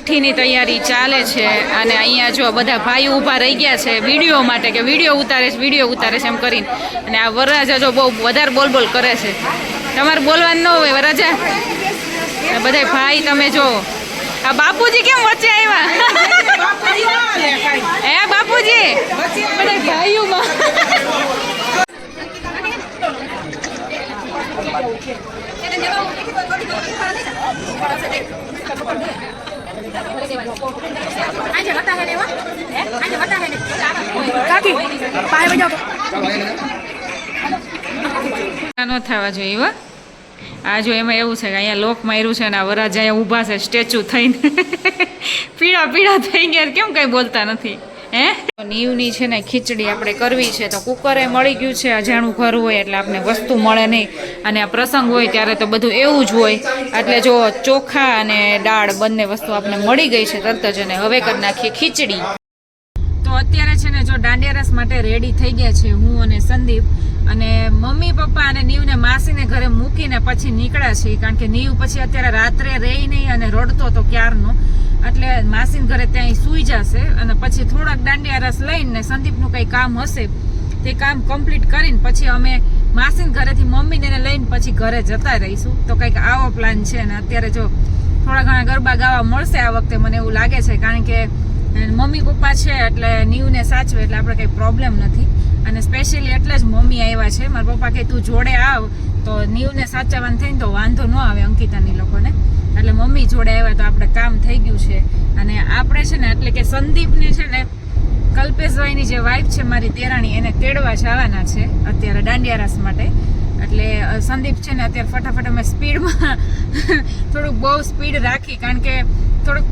છઠ્ઠીની તૈયારી ચાલે છે અને અહીંયા જો બધા ભાઈઓ ઊભા રહી ગયા છે વિડીયો માટે કે વિડીયો ઉતારે છે એમ કરીને. અને આ વરરાજા જો બહુ વધારે બોલ કરે છે. તમારે બોલવાનું ન હોય વરરાજા. બધા ભાઈ તમે જો આ બાપુજી કેમ વચ્ચે આવ્યા? હે બાપુજી બધા ભાઈઓમાં ન થવા જોઈએ. આ જો એમાં એવું છે કે અહીંયા લોક માર્યું છે ને આ વરરાજા અહીંયા ઊભા છે સ્ટેચ્યુ થઈને પીળા થઈ ગયા કેમ કઈ બોલતા નથી. હે નીવની છે ને ખીચડી આપણે કરવી છે તો કુકરે મળી ગયું છે. અજાણું ઘર હોય એટલે આપણે વસ્તુ મળે નહીં અને આ પ્રસંગ હોય ત્યારે તો બધું એવું જ હોય. એટલે જો ચોખા અને દાળ બંને વસ્તુ આપણે મળી ગઈ છે તરત જ. અને હવે કરી નાખીએ ખીચડી. તો અત્યારે છે ને જો દાંડિયા રસ માટે રેડી થઈ ગયા છે હું અને સંદીપ. અને મમ્મી પપ્પા અને નીવને માસીને ઘરે મૂકીને પછી નીકળ્યા છીએ કારણ કે નીવ પછી અત્યારે રાત્રે રહી નહીં અને રડતો તો ક્યારનો. એટલે માસીને ઘરે ત્યાં સૂઈ જશે અને પછી થોડાક દાંડિયા રસ લઈને સંદીપનું કંઈ કામ હશે તે કામ કમ્પ્લીટ કરીને પછી અમે માસીને ઘરેથી મમ્મીને લઈને પછી ઘરે જતા રહીશું. તો કંઈક આવો પ્લાન છે. ને અત્યારે જો થોડા ઘણા ગરબા ગાવા મળશે આ વખતે મને એવું લાગે છે કારણ કે મમ્મી પપ્પા છે એટલે નીવને સાચવે એટલે આપણે કંઈ પ્રોબ્લેમ નથી. અને સ્પેશિયલી એટલે જ મમ્મી આવ્યા છે. મારા પપ્પા કે તું જોડે આવ તો નીવને સાચવવાનું થઈને તો વાંધો ન આવે અંકિતાની લોકોને. એટલે મમ્મી જોડે આવ્યા તો આપણે કામ થઈ ગયું છે. અને આપણે છે ને એટલે કે સંદીપને છે ને કલ્પેશભાઈની જે વાઈફ છે મારી તેરાણી એને તેડવા જવાના છે અત્યારે દાંડિયા રાસ માટે. એટલે સંદીપ છે ને અત્યારે ફટાફટ અમે સ્પીડમાં થોડુંક બહુ સ્પીડ રાખી કારણ કે થોડુંક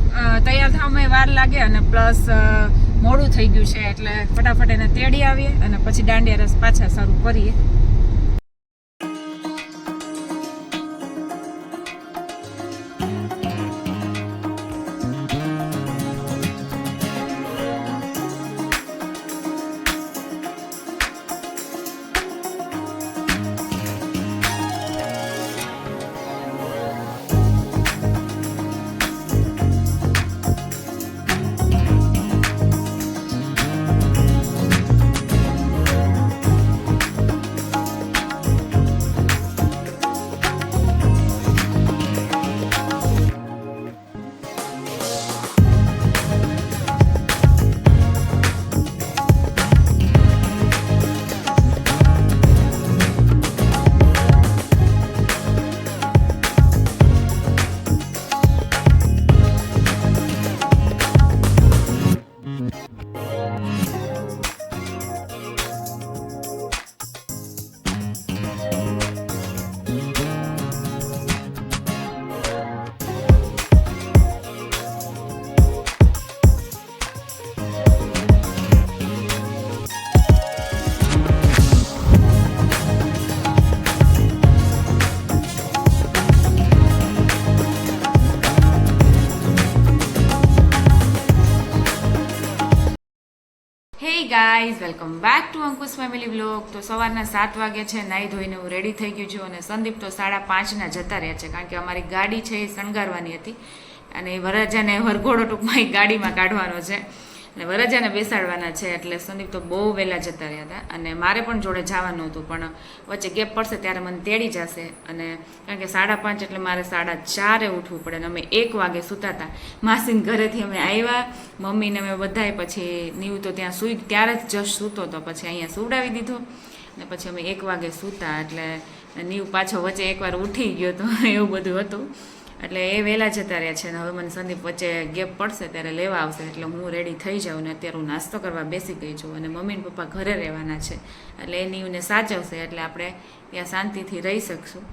તૈયાર થવામાં વાર લાગે અને પ્લસ મોડું થઈ ગયું છે. એટલે ફટાફટ એને તેડી આવીએ અને પછી દાંડિયા રસ પાછા શરૂ કરીએ. Guys welcome back to Ankush family vlog. તો સવારના 7 વાગે છે. નાહી ધોઈને હું રેડી થઈ ગયું છું અને સંદીપ તો 5:30ના જતા રહ્યા છે કારણ કે અમારી ગાડી છે એ શણગારવાની હતી અને વરરાજાને વરઘોડો ટૂંકમાં ગાડીમાં કાઢવાનો છે અને વરરાજાને બેસાડવાના છે. એટલે સંદીપ તો બહુ વહેલા જતા રહ્યા હતા અને મારે પણ જોડે જવાનું હતું પણ વચ્ચે ગેપ પડશે ત્યારે મને તેડી જશે. અને કારણ કે 5:30 એટલે મારે 4:30 ઉઠવું પડે અને અમે 1 વાગે સૂતા હતા. માસીને ઘરેથી અમે આવ્યા મમ્મીને અમે બધાએ પછી નીવ તો ત્યાં સૂઈ ત્યારે જ જશ સૂતો હતો પછી અહીંયા સુવડાવી દીધો અને પછી અમે 1 વાગે સૂતા. એટલે નીવ પાછો વચ્ચે એકવાર ઉઠી ગયો તો એવું બધું હતું. એટલે એ વહેલા જતા રહ્યા છે. અને હવે મને સંદીપ વચ્ચે ગેપ પડશે ત્યારે લેવા આવશે એટલે હું રેડી થઈ જાઉં. ને અત્યારે હું નાસ્તો કરવા બેસી ગઈ છું અને મમ્મી ને પપ્પા ઘરે રહેવાના છે એટલે એ નીવને સાચવશે એટલે આપણે ત્યાં શાંતિથી રહી શકશું.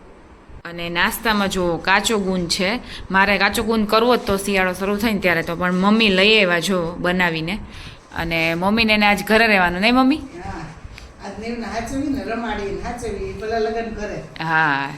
અને નાસ્તામાં જો કાચો ગુંદ છે. મારે કાચો ગુંદ કરવો જ તો શિયાળો શરૂ થાય ને ત્યારે તો પણ મમ્મી લઈ આવ્યા જો બનાવીને. અને મમ્મીને આજ ઘરે રહેવાનું નહીં મમ્મી? હા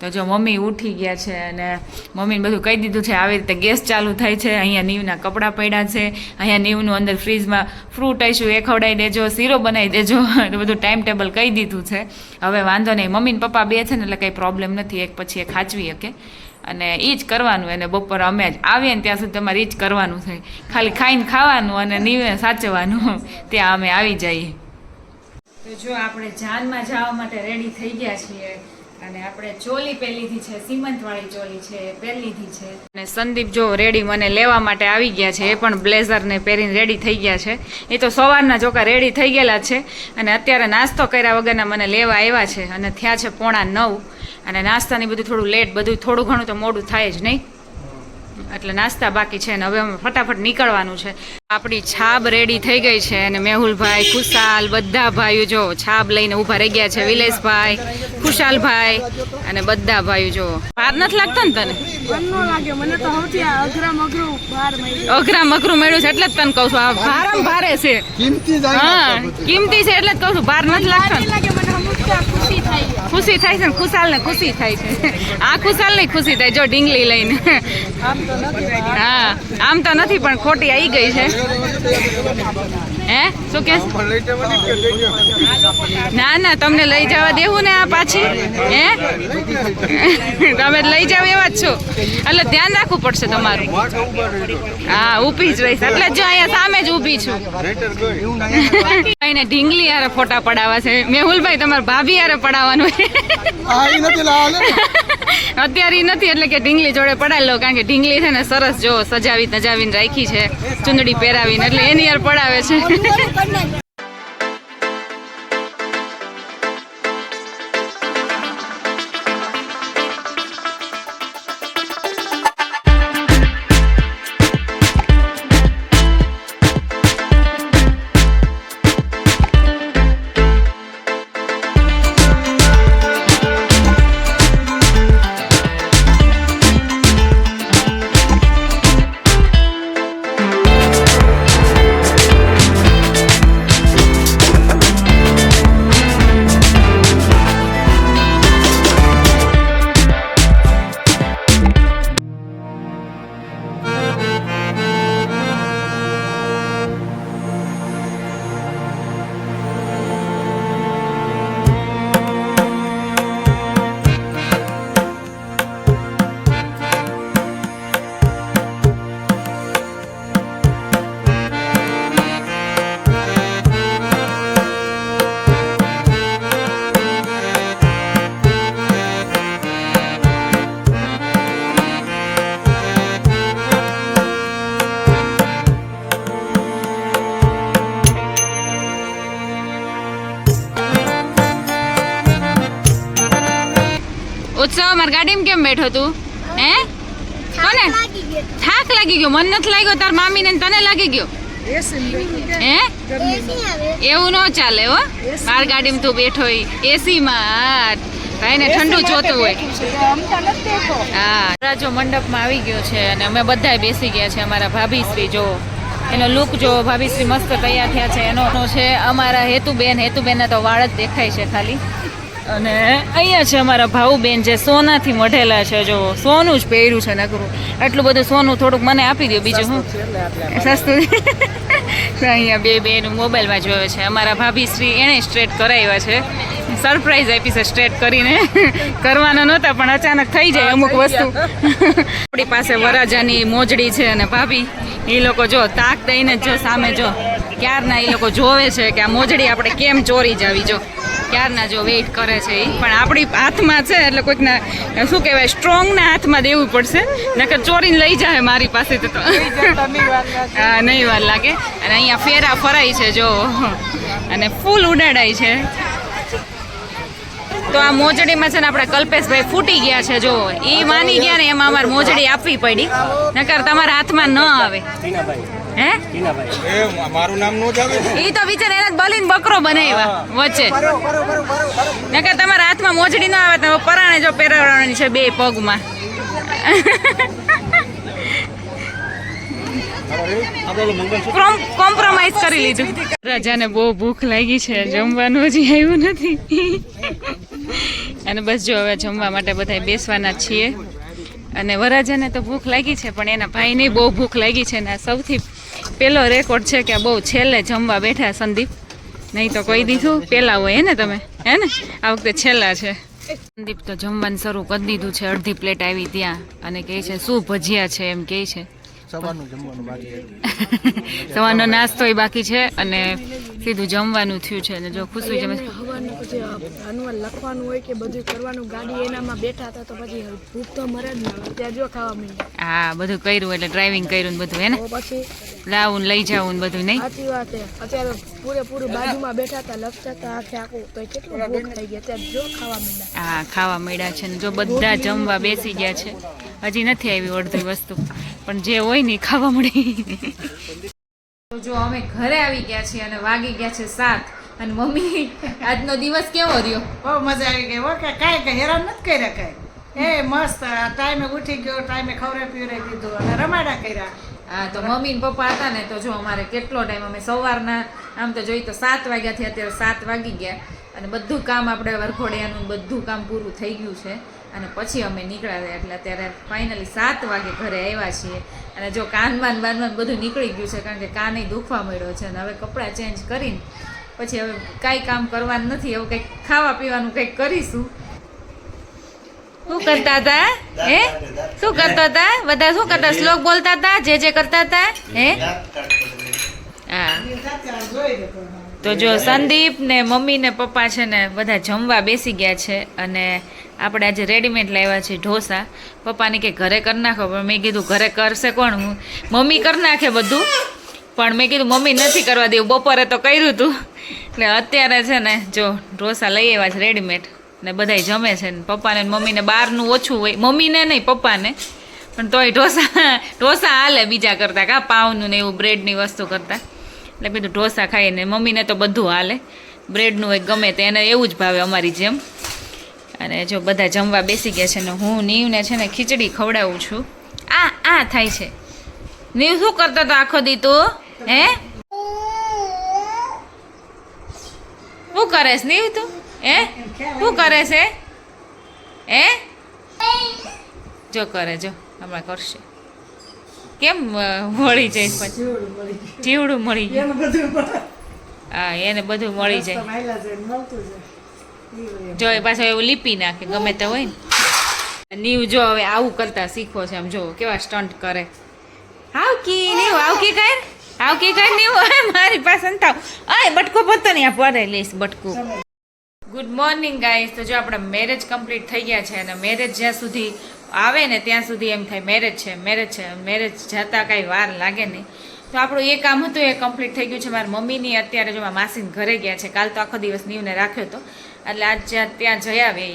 તો જો મમ્મી ઉઠી ગયા છે અને મમ્મીને બધું કહી દીધું છે આવી રીતે ગેસ ચાલુ થાય છે. અહીંયા નીવના કપડાં પડ્યા છે. અહીંયા નીવનું અંદર ફ્રીજમાં ફ્રૂટ આવીશું એ ખવડાવી દેજો, શીરો બનાવી દેજો તો બધું ટાઈમ ટેબલ કહી દીધું છે. હવે વાંધો નહીં. મમ્મી ને પપ્પા બે છે ને એટલે કંઈ પ્રોબ્લેમ નથી. એક પછી એક ખાચવી શકે અને એ જ કરવાનું. એને બપોર અમે જ આવીએ ને ત્યાં સુધી તમારે એ જ કરવાનું થાય. ખાલી ખાઈને ખાવાનું અને નીવે સાચવવાનું. ત્યાં અમે આવી જઈએ. તો જો આપણે જાનમાં જવા માટે રેડી થઈ ગયા છીએ. અને આપણે ચોલી પહેલીથી છે, સીમંતવાળી ચોલી છે, પહેલીથી છે. અને સંદીપ જો રેડી મને લેવા માટે આવી ગયા છે. એ પણ બ્લેઝરને પહેરીને રેડી થઈ ગયા છે. એ તો સવારના જોકા રેડી થઈ ગયેલા છે. અને અત્યારે નાસ્તો કર્યા વગરના મને લેવા આવ્યા છે. અને થયા છે 8:45. અને નાસ્તાની બધું થોડું લેટ, બધું થોડું ઘણું તો મોડું થાય જ નહીં. એટલે નાસ્તા બાકી છે ને હવે અમે ફટાફટ નીકળવાનું છે. આપણી છાબ રેડી થઈ ગઈ છે. અને મેહુલભાઈ, ખુશાલ બધા ભાઈઓ જો છાબ લઈને ઊભા રહી ગયા છે. વિલેશભાઈ, ખુશાલભાઈ અને બધા ભાઈઓ જો. ભાર નથી લાગતો ને તને? અઘરામ અઘરું મળ્યું છે એટલે જ તને કહું છું. આ ભારામ ભારે છે. હા, કિંમતી છે એટલે જ કહું છું. ભાર નથી લાગતો. ખુશી થાય છે ને ખુશાલ ને ખુશી થાય છે. આ ખુશાલ ની ખુશી થાય જો ઢીંગલી લઈને. હા, આમ તો નથી પણ ખોટી આવી ગઈ છે. હે શું કે? ના ના, તમને લઈ જવા દેવું ને આ પાછી? હે તમે લઈ જાવ એવા જ છો એટલે ધ્યાન રાખવું પડશે તમારું. હા, ઊભી જ રહીશ એટલે જો અહીંયા સામે જ ઊભી છું. એને ઢીંગલી હારે ફોટા પડાવવા છે. મેહુલભાઈ તમારા ભાભી હારે પડાવવાનું. અત્યારે નથી એટલે કે ઢીંગલી જોડે પડાવી લો. કારણ કે ઢીંગલી છે ને સરસ જો સજાવી તજાવીને રાખી છે, ચુંદડી પહેરાવીને, એટલે એની યાર પડાવે છે. ઉત્સવ મારી ગાડીમાં કેમ બેઠો તું? હે કોને થાક લાગી ગયો? મન નથી લાગ્યો, તાર મામી ને તને લાગી ગયો? હે એવું ન ચાલે હો. મારી ગાડીમાં તું બેઠો એસી માં, ભાઈ ને ઠંડુ જોતું હોય. હા, જો મંડપમાં આવી ગયો છે અને અમે બધા બેસી ગયા છે. અમારા ભાભીશ્રી જો એનો લુક જો, ભાભીશ્રી મસ્ત તૈયાર થયા છે. એનો છે અમારા હેતુબેન. હેતુબેનના તો વાળ જ દેખાય છે ખાલી. અને અહીંયા છે અમારા ભાઉબેન જે સોનાથી મઢેલા છે. જો સોનું જ પહેર્યું છે નકરું. એટલું બધું સોનું થોડુંક મને આપી દો, બીજું હું સસ્તું. અહીંયા બે બેનું મોબાઈલમાં જોયો છે. અમારા ભાભીશ્રી એણે સ્ટ્રેટ કરાવ્યા છે. સરપ્રાઈઝ આપી છે સ્ટ્રેટ કરીને. કરવાના નહોતા પણ અચાનક થઈ જાય અમુક વસ્તુ. આપણી પાસે વરાજાની મોજડી છે અને ભાભી એ લોકો જો તાક દઈને જો સામે જો ક્યારના એ લોકો જોવે છે કે આ મોજડી આપણે કેમ ચોરી જાવી. જો ક્યારના જો વેઇટ કરે છે એ. પણ આપણી હાથમાં છે એટલે કોઈકના શું કહેવાય સ્ટ્રોંગના હાથમાં દેવું પડશે, નકર ચોરીને લઈ જાય મારી પાસે તો. હા, નહીં વાર લાગે. અને અહીંયા ફેરા ફરાય છે જો, અને ફૂલ ઉડાડાય છે. તો આ મોજડીમાં છે ને આપણે કલ્પેશભાઈ ફૂટી ગયા છે. જો એ માની ગયા ને એમાં અમારે મોજડી આપવી પડી, નકર તમારા હાથમાં ન આવે. હે મારું નામ નો જાવે. ઈ તો વિચાર એને બલીન બકરો બનાવ્યા વચ્ચે, નકર તમારા હાથમાં મોજડી ન આવે તો પરાણે જો પહેરાવવાની છે બે પગમાં. કોમ્પ્રોમાઇઝ કરી લીધું. રાજાને બહુ ભૂખ લાગી છે, જમવાનું હજી આવ્યું નથી. અને બસ જો હવે જમવા માટે બધા બેસવાના છીએ. અને વરાજાને તો ભૂખ લાગી છે પણ એના ભાઈને બહુ ભૂખ લાગી છે. ને સૌથી પહેલો રેકોર્ડ છે કે બહુ છેલ્લે જમવા બેઠા સંદીપ. નહીં તો કહી દીધું પહેલાં હોય હે ને તમે, હે ને? આ વખતે છેલ્લા છે. સંદીપ તો જમવાનું શરૂ કરી દીધું છે, અડધી પ્લેટ આવી ત્યાં અને કહે છે શું ભજીયા છે એમ કહે છે. સવારનો નાસ્તો એ બાકી છે અને સીધું જમવાનું થયું છે. અને જો ખુશી જમે લખવાનું હોય કે બધું કરવાનું, ગાડી એનામાં બેઠા હતા તો પછી ભૂખ તો મરે જ ના, ત્યાં જો ખાવા મળ્યું. હા બધું કર્યું એટલે ડ્રાઇવિંગ કર્યું ને બધું હે ને, પછી લાવું લઈ જવું ને બધું નહીં. સાચી વાત છે. અત્યારે પૂરેપૂરું બાજુમાં બેઠા હતા, લખતા હતા આખે આખું, તો કેટલું ભૂખ થઈ ગઈ. અત્યારે જો ખાવા મળ્યા. હા ખાવા મળ્યા છે ને જો બધા જમવા બેસી ગયા છે. હજી નથી આવી અડધી વસ્તુ, પણ જે હોય ને ખાવા મળી. જો અમે ઘરે આવી ગયા છીએ અને વાગી ગયા છે 7. અને મમ્મી આજનો દિવસ કેવો રહ્યો? બહુ મજા આવી ગઈ. ઓકે કાંઈ હેરાન નથી કર્યા કાંઈ. એ મસ્ત ટાઈમે ઉઠી ગયો, ટાઈમે ખવડાવી પીવડાવી દીધું અને રમાડા કર્યા. હા તો મમ્મી ને પપ્પા હતા ને તો જો અમારે કેટલો ટાઈમ, અમે સવારના આમ તો જોઈએ તો 7 વાગ્યાથી અત્યારે 7 વાગી ગયા અને બધું કામ આપણે વરખોડિયાનું બધું કામ પૂરું થઈ ગયું છે. અને પછી અમે નીકળ્યા એટલે અત્યારે ફાઇનલી 7 વાગે ઘરે આવ્યા છીએ. અને જો કાનમાં બાનમાં બધું નીકળી ગયું છે કારણ કે કાને દુખવા મળ્યો છે. અને હવે કપડાં ચેન્જ કરીને પછી હવે કાંઈ કામ કરવાનું નથી, હવે કંઈક ખાવા પીવાનું કંઈક કરીશું. શું કરતા હતા હે? શું કરતા હતા બધા? શું કરતા? શ્લોક બોલતા હતા, જે કરતા હતા હે? હા તો જો સંદીપ ને મમ્મી ને પપ્પા છે ને બધા જમવા બેસી ગયા છે. અને આપણે આજે રેડીમેડ લાવ્યા છે ઢોસા. પપ્પાને કે ઘરે કરી નાખો, પણ મેં કીધું ઘરે કરશે કોણ? મમ્મી કરી નાખે બધું, પણ મેં કીધું મમ્મી નથી કરવા દેવું, બપોરે તો કર્યું હતું. એટલે અત્યારે છે ને જો ઢોસા લઈ આવ્યા છે રેડીમેડ ને બધાય જમે છે. ને પપ્પાને મમ્મીને બહારનું ઓછું હોય, મમ્મીને નહીં પપ્પાને, પણ તોય ઢોસા હાલે બીજા કરતાં, કા પાવનું ને એવું બ્રેડની વસ્તુ કરતાં. એટલે કીધું ઢોસા ખાઈને મમ્મીને તો બધું હાલે, બ્રેડનું હોય ગમે તે એને એવું જ ભાવે અમારી જેમ. અને જો બધા જમવા બેસી ગયા છે ને હું નીવને છે ને ખીચડી ખવડાવું છું. આ થાય છે. નીવ શું કરતો હતો આખો દી તું હે? શું કરે છે નીવ તું હે? શું કરે છે હે? જો કરે, જો હમણાં કરશે. કેમ મળી જાય પછી? જીવડું મળી ગયું. હા એને બધું મળી જાય. જો એ પાછો એવું લીપી નાખે ગમે તે હોય ને. નીવ જો હવે આવું કરતા શીખો છે. આમ જો કેવા સ્ટન્ટ કરે. હાવકી નીવ, હાવકી કર, હાવકી કર નીવ. મારી પાસે થાવ. અરે બટકો પતો નહીં, આ પડે લઈશ બટકું. Good morning guys. તો જો આપણા મેરેજ કમ્પ્લીટ થઈ ગયા છે અને મેરેજ જ્યાં સુધી આવે ને ત્યાં સુધી એમ થાય મેરેજ છે, મેરેજ છે. મેરેજ જતાં કાંઈ વાર લાગે નહીં. તો આપણું એ કામ હતું એ કમ્પ્લીટ થઈ ગયું છે. મારી મમ્મીની અત્યારે જો માસીને ઘરે ગયા છે. કાલ તો આખો દિવસ નીવને રાખ્યો હતો એટલે આજ ત્યાં જઈ આવે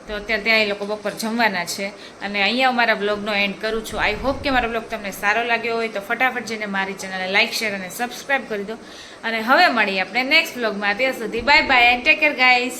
તો અત્યારે ત્યાં એ લોકો બપોર જમવાના છે. અને અહીંયા અમારા બ્લોગનો એન્ડ કરું છું. આઈ હોપ કે મારો બ્લોગ તમને સારો લાગ્યો હોય તો ફટાફટ જઈને મારી ચેનલને લાઇક, શેર અને સબસ્ક્રાઈબ કરી દો. અને હવે મળીએ આપણે નેક્સ્ટ બ્લોગમાં. ત્યાં સુધી bye bye and take care guys.